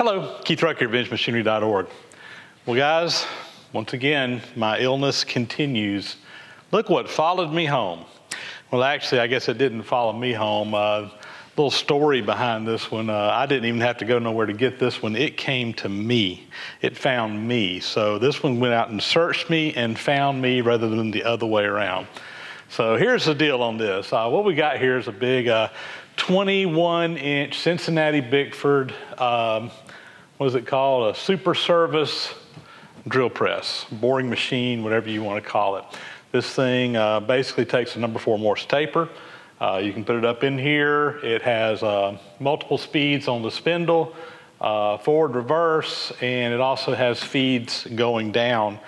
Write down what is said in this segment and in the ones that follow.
Hello, Keith Rucker, VintageMachinery.org. Well, guys, once again, my illness continues. Look what followed me home. Well, actually, I guess it didn't follow me home. Little story behind this one. I didn't even have to go nowhere to get this one. It came to me. It found me. So this one went out and searched me and found me rather than the other way around. So here's the deal on this. What we got here is a big 21-inch Cincinnati Bickford, what is it called? A super service drill press, boring machine, whatever you want to call it. This thing basically takes a number 4 Morse taper. You can put it up in here. It has multiple speeds on the spindle, forward, reverse, and it also has feeds going down.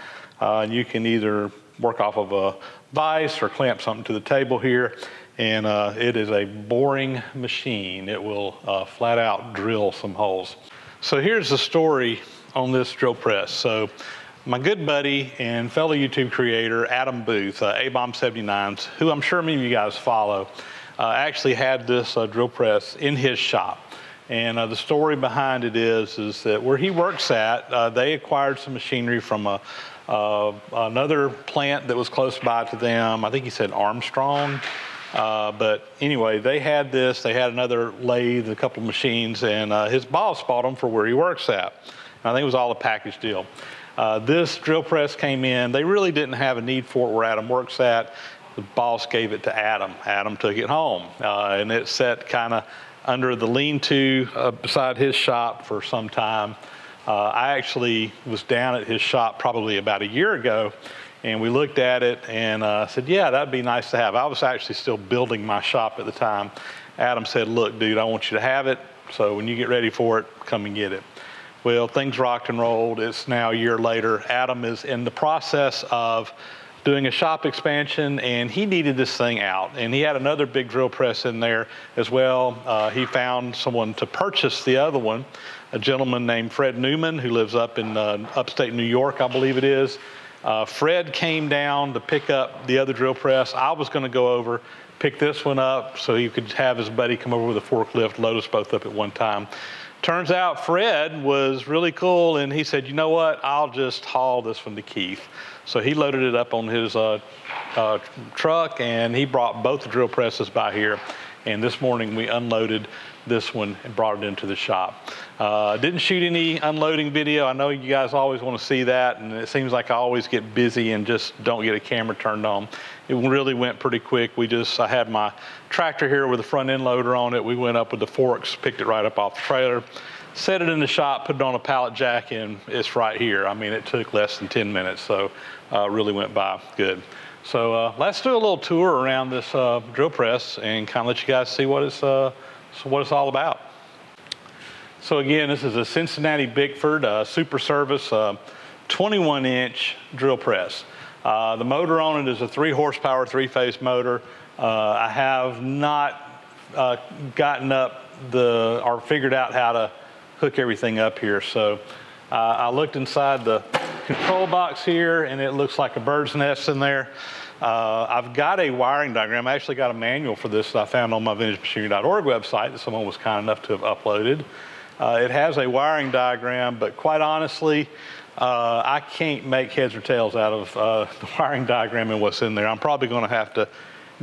You can either work off of a vise or clamp something to the table here, and it is a boring machine. It will flat out drill some holes. So here's the story on this drill press. So my good buddy and fellow YouTube creator, Adam Booth, A-Bomb79s, who I'm sure many of you guys follow, actually had this drill press in his shop. And the story behind it is that where he works at, they acquired some machinery from another plant that was close by to them. I think he said Armstrong. But anyway, they had this, they had another lathe, a couple machines, and his boss bought them for where he works at. And I think it was all a package deal. This drill press came in. They really didn't have a need for it where Adam works at. The boss gave it to Adam. Adam took it home, and it sat kind of under the lean-to beside his shop for some time. I actually was down at his shop probably about a year ago, and we looked at it and said, yeah, that'd be nice to have. I was actually still building my shop at the time. Adam said, look, dude, I want you to have it, so when you get ready for it, come and get it. Well, things rocked and rolled. It's now a year later. Adam is in the process of doing a shop expansion, and he needed this thing out. And he had another big drill press in there as well. He found someone to purchase the other one, a gentleman named Fred Newman, who lives up in upstate New York, I believe it is. Fred came down to pick up the other drill press. I was going to go over, pick this one up so he could have his buddy come over with a forklift, load us both up at one time. Turns out Fred was really cool, and he said, you know what, I'll just haul this one to Keith. So he loaded it up on his truck, and he brought both the drill presses by here. And this morning we unloaded this one and brought it into the shop. Didn't shoot any unloading video. I know you guys always want to see that, and it seems like I always get busy and just don't get a camera turned on. It really went pretty quick. I had my tractor here with a front end loader on it. We went up with the forks, picked it right up off the trailer, set it in the shop, put it on a pallet jack, and it's right here. I mean, it took less than 10 minutes, so really went by good. So let's do a little tour around this drill press and kind of let you guys see what it's all about. So again, this is a Cincinnati Bickford super service 21-inch drill press. The motor on it is a 3 horsepower, 3-phase motor. I have not gotten up or figured out how to hook everything up here. So I looked inside the control box here, and it looks like a bird's nest in there. I've got a wiring diagram. I actually got a manual for this that I found on my VintageMachinery.org website that someone was kind enough to have uploaded. It has a wiring diagram, but quite honestly, I can't make heads or tails out of the wiring diagram and what's in there. I'm probably going to have to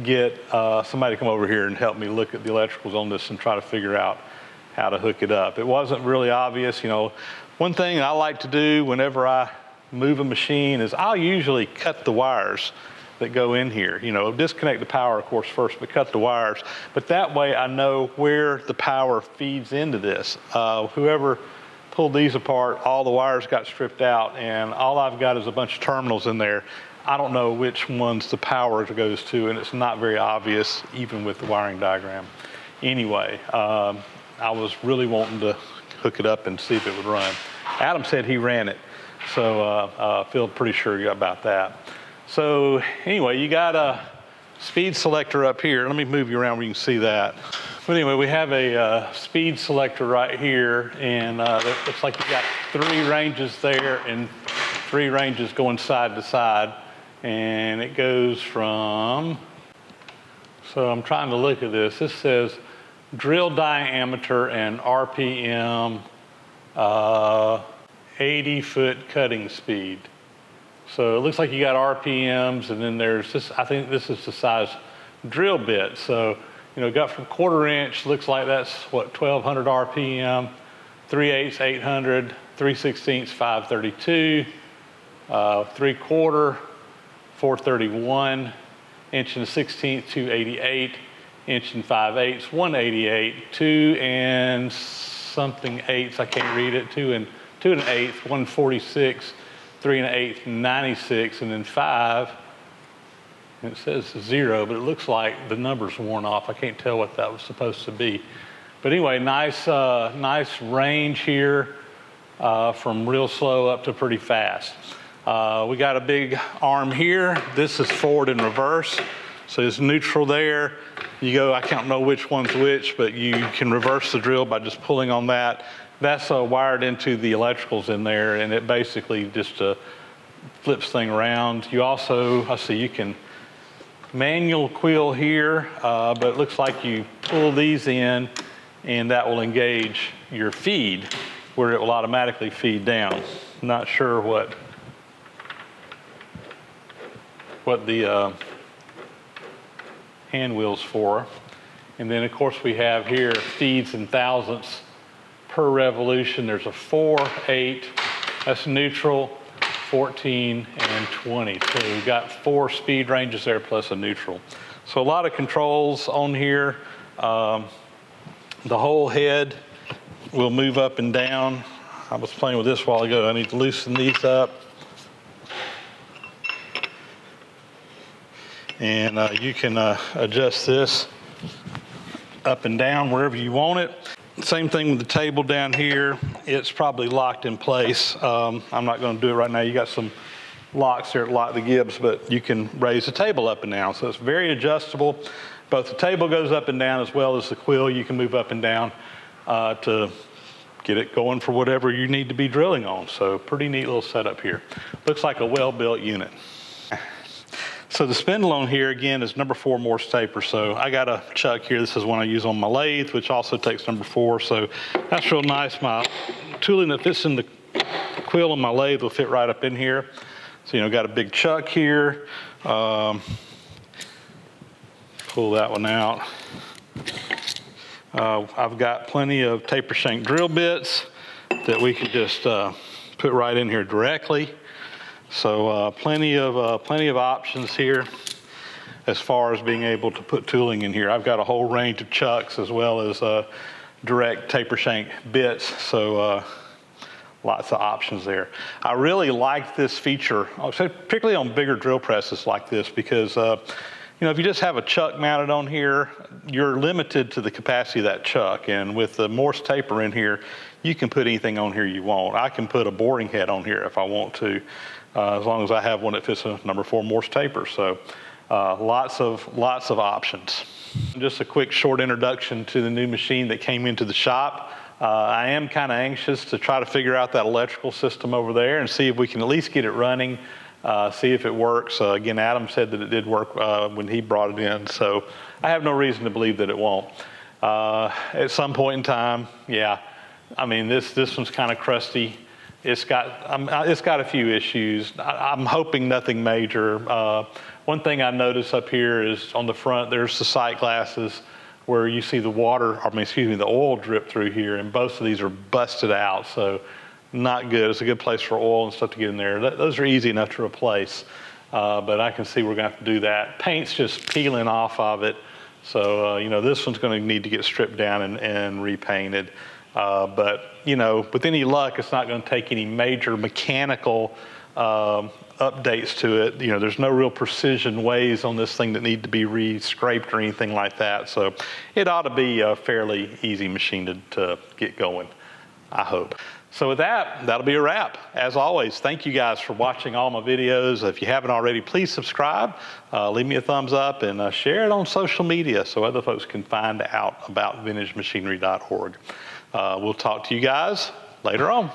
get somebody to come over here and help me look at the electricals on this and try to figure out how to hook it up. It wasn't really obvious. You know, one thing I like to do whenever I move a machine is I'll usually cut the wires that go in here. You know, disconnect the power, of course, first, but cut the wires. But that way I know where the power feeds into this. Whoever pulled these apart, all the wires got stripped out, and all I've got is a bunch of terminals in there. I don't know which ones the power goes to, and it's not very obvious even with the wiring diagram. Anyway, I was really wanting to hook it up and see if it would run. Adam said he ran it, so I feel pretty sure about that. So anyway, you got a speed selector up here. Let me move you around where you can see that. But anyway, we have a speed selector right here, and it looks like you've got 3 ranges there and 3 ranges going side to side. And it goes from, so I'm trying to look at this. This says drill diameter and RPM 80-foot cutting speed. So it looks like you got RPMs, and then there's this, I think this is the size drill bit. So, got from 1/4 inch, looks like that's what, 1200 RPM, 3/8, 800, 3/16, 532, 3/4, 431, inch and 1/16, 288, inch and 5/8, 188, 2 and something eighths, I can't read it, 2 and 1/8, 146, 3 1/8, 96, and then 5. And it says 0, but it looks like the number's worn off. I can't tell what that was supposed to be. But anyway, nice range here from real slow up to pretty fast. We got a big arm here. This is forward and reverse. So it's neutral there. You go, I can't know which one's which, but you can reverse the drill by just pulling on that. That's wired into the electricals in there, and it basically just flips thing around. You also, I see you can manual quill here, but it looks like you pull these in, and that will engage your feed, where it will automatically feed down. Not sure what the hand wheel's for. And then of course we have here feeds in thousandths per revolution. There's a 4, 8, that's neutral, 14, and 20. So we've got 4 speed ranges there plus a neutral. So a lot of controls on here. The whole head will move up and down. I was playing with this a while ago. I need to loosen these up. And you can adjust this up and down wherever you want it. Same thing with the table down here. It's probably locked in place. I'm not going to do it right now. You got some locks there to lock the gibs, but you can raise the table up and down. So it's very adjustable. Both the table goes up and down as well as the quill. You can move up and down to get it going for whatever you need to be drilling on. So pretty neat little setup here. Looks like a well-built unit. So the spindle on here, again, is number 4 Morse taper. So I got a chuck here. This is one I use on my lathe, which also takes number 4. So that's real nice. My tooling that fits in the quill on my lathe will fit right up in here. So, got a big chuck here. Pull that one out. I've got plenty of taper shank drill bits that we can just put right in here directly. So plenty of options here as far as being able to put tooling in here. I've got a whole range of chucks as well as direct taper shank bits, so lots of options there. I really like this feature, particularly on bigger drill presses like this, because if you just have a chuck mounted on here, you're limited to the capacity of that chuck. And with the Morse taper in here, you can put anything on here you want. I can put a boring head on here if I want to, as long as I have one that fits a number 4 Morse taper. So lots of options. Just a quick short introduction to the new machine that came into the shop. I am kind of anxious to try to figure out that electrical system over there and see if we can at least get it running, see if it works. Again, Adam said that it did work when he brought it in, so I have no reason to believe that it won't. At some point in time, yeah, I mean, this one's kind of crusty. It's got a few issues. I'm hoping nothing major. One thing I notice up here is on the front, there's the sight glasses where you see the the oil drip through here, and both of these are busted out, so not good. It's a good place for oil and stuff to get in there. Those are easy enough to replace, but I can see we're gonna have to do that. Paint's just peeling off of it, so this one's gonna need to get stripped down and repainted. But with any luck, it's not going to take any major mechanical updates to it. There's no real precision ways on this thing that need to be re-scraped or anything like that. So it ought to be a fairly easy machine to get going, I hope. So with that, that'll be a wrap. As always, thank you guys for watching all my videos. If you haven't already, please subscribe, leave me a thumbs up, and share it on social media so other folks can find out about VintageMachinery.org. We'll talk to you guys later on.